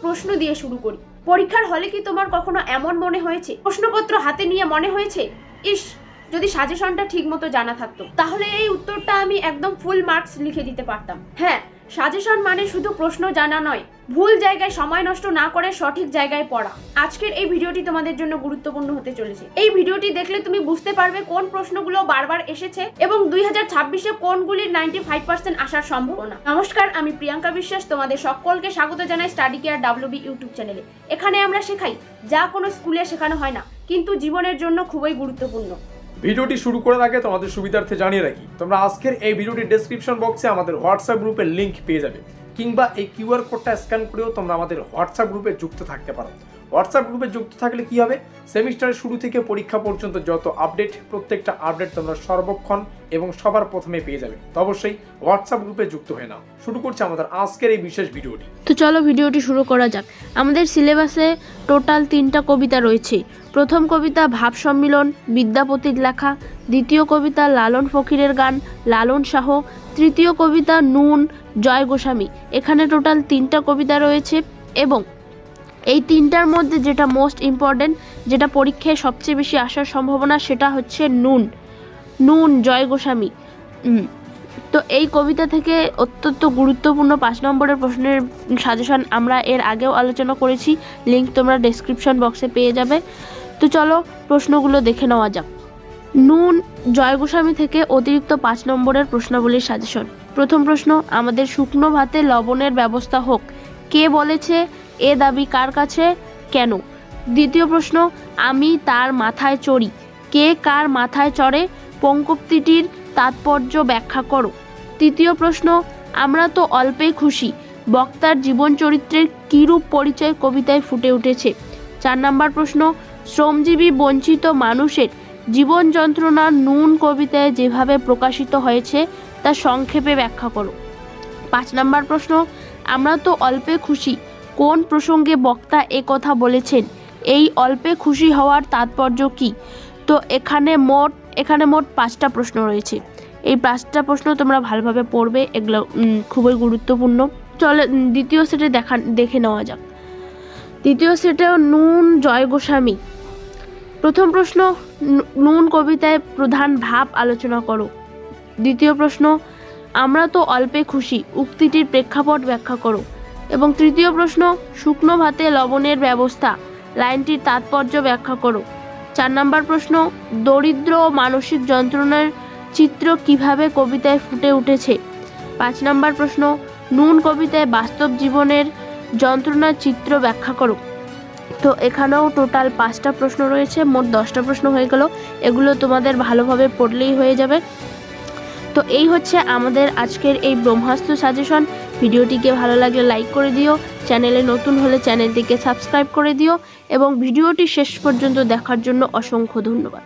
প্রশ্ন দিয়ে শুরু করি। পরীক্ষার হলে কি তোমার কখনো এমন মনে হয়েছে, প্রশ্নপত্র হাতে নিয়ে মনে হয়েছে, ইস যদি সাজেশনটা ঠিক মতো জানা থাকতো তাহলে এই উত্তরটা আমি একদম ফুল মার্কস লিখে দিতে পারতাম। হ্যাঁ, সাজেশন মানে শুধু প্রশ্ন জানা নয়, ভুল জায়গায় সময় নষ্ট না করে সঠিক জায়গায় পড়া। আজকের এই ভিডিওটি তোমাদের জন্য গুরুত্বপূর্ণ হতে চলেছে। এই ভিডিওটি দেখলে তুমি বুঝতে পারবে কোন প্রশ্নগুলো বারবার এসেছে এবং 2026-এ কোনগুলির 95% আসার সম্ভাবনা। নমস্কার, আমি প্রিয়াঙ্কা বিশ্বাস, তোমাদের সকলকে স্বাগত জানাই স্টাডি কেয়ার WB ইউটিউব চ্যানেলে। এখানে আমরা শেখাই যা কোনো স্কুলে শেখানো হয় না, কিন্তু জীবনের জন্য খুবই গুরুত্বপূর্ণ। ভিডিওটি শুরু করার আগে তোমাদের সুবিধার্থে জানিয়ে রাখি, তোমরা আজকের এই ভিডিওটির ডেসক্রিপশন বক্সে আমাদের হোয়াটসঅ্যাপ গ্রুপের লিংক পেয়ে যাবে, কিংবা এই কিউআর কোডটা স্ক্যান করেও তোমরা আমাদের হোয়াটসঅ্যাপ গ্রুপে যুক্ত থাকতে পারো। হোয়াটসঅ্যাপ গ্রুপে যুক্ত থাকলে কি হবে, সেমিস্টারের শুরু থেকে পরীক্ষা পর্যন্ত যত আপডেট, প্রত্যেকটা আপডেট তোমরা সর্বক্ষণ এবং সবার প্রথমে পেয়ে যাবে। তো অবশ্যই হোয়াটসঅ্যাপ গ্রুপে যুক্ত হয়ে নাও। শুরু করছি আমাদের আজকের এই বিশেষ ভিডিওটি। তো চলো ভিডিওটি শুরু করা যাক। আমাদের সিলেবাসে টোটাল 3টা কবিতা রয়েছে। প্রথম কবিতা ভাব সম্মিলন, বিদ্যাপতির লেখা। দ্বিতীয় কবিতা লালন ফকিরের গান, লালন শাহ। তৃতীয় কবিতা নুন, জয় গোস্বামী। এখানে টোটাল 3টা কবিতা রয়েছে এবং এই 3টার মধ্যে যেটা মোস্ট ইম্পর্টেন্ট, যেটা পরীক্ষায় সবচেয়ে বেশি আসার সম্ভাবনা, সেটা হচ্ছে নুন জয় গোস্বামী। তো এই কবিতা থেকে অত্যন্ত গুরুত্বপূর্ণ 5 নম্বরের প্রশ্নের সাজেশন আমরা এর আগেও আলোচনা করেছি, লিঙ্ক তোমরা ডেসক্রিপশন বক্সে পেয়ে যাবে। তো চলো প্রশ্নগুলো দেখে নেওয়া যাক। নুন জয় গোস্বামী থেকে অতিরিক্ত 5 নম্বরের প্রশ্নাবলীর সাজেশন। প্রথম প্রশ্ন, আমাদের শুকনো ভাতে লবণের ব্যবস্থা হোক, কে বলেছে, এ দাবি কার কাছে, কেন? দ্বিতীয় প্রশ্ন, আমি তার মাথায় চড়ি, কে কার মাথায় চড়ে, পঙ্কোক্তিটির তাৎপর্য ব্যাখ্যা করো। তৃতীয় প্রশ্ন, আমরা তো অল্পেই খুশি, বক্তার জীবন চরিত্রের কিরূপ পরিচয় কবিতায় ফুটে উঠেছে। 4 নম্বর প্রশ্ন, শ্রমজীবী বঞ্চিত মানুষের জীবন যন্ত্রণা নুন কবিতায় যেভাবে প্রকাশিত হয়েছে তা সংক্ষেপে ব্যাখ্যা করো। 5 নম্বর প্রশ্ন, আমরা তো অল্পে খুশি, কোন প্রসঙ্গে বক্তা এ কথা বলেছেন, এই অল্পে খুশি হওয়ার তাৎপর্য কি? তো এখানে মোট 5টা প্রশ্ন রয়েছে। এই 5টা প্রশ্ন তোমরা ভালোভাবে পড়বে, এগুলো খুবই গুরুত্বপূর্ণ। চলে দ্বিতীয় সেটে দেখে নেওয়া যাক। দ্বিতীয় সেটে নুন জয় গোস্বামী। প্রথম প্রশ্ন, নুন কবিতায় প্রধান ভাব আলোচনা করো। দ্বিতীয় প্রশ্ন, আমরা তো অল্পে খুশি উক্তিটির প্রেক্ষাপট ব্যাখ্যা করো। এবং তৃতীয় প্রশ্ন, শুকনো ভাতে লবণের ব্যবস্থা লাইনটির তাৎপর্য ব্যাখ্যা করো। 4 নম্বর প্রশ্ন, দরিদ্র ও মানসিক যন্ত্রণার চিত্র কিভাবে কবিতায় ফুটে উঠেছে। 5 নম্বর প্রশ্ন, নুন কবিতায় বাস্তব জীবনের যন্ত্রণার চিত্র ব্যাখ্যা করো। তো এখানেও টোটাল 5টা প্রশ্ন রয়েছে, মোট 10টা প্রশ্ন হয়ে গেল। এগুলো তোমাদের ভালোভাবে পড়লেই হয়ে যাবে। তো এই হচ্ছে আমাদের আজকের এই ব্রহ্মাস্ত্র সাজেশন। ভিডিওটিকে ভালো লাগলে লাইক করে দিও, চ্যানেলে নতুন হলে চ্যানেলটিকে সাবস্ক্রাইব করে দিও এবং ভিডিওটি শেষ পর্যন্ত দেখার জন্য অসংখ্য ধন্যবাদ।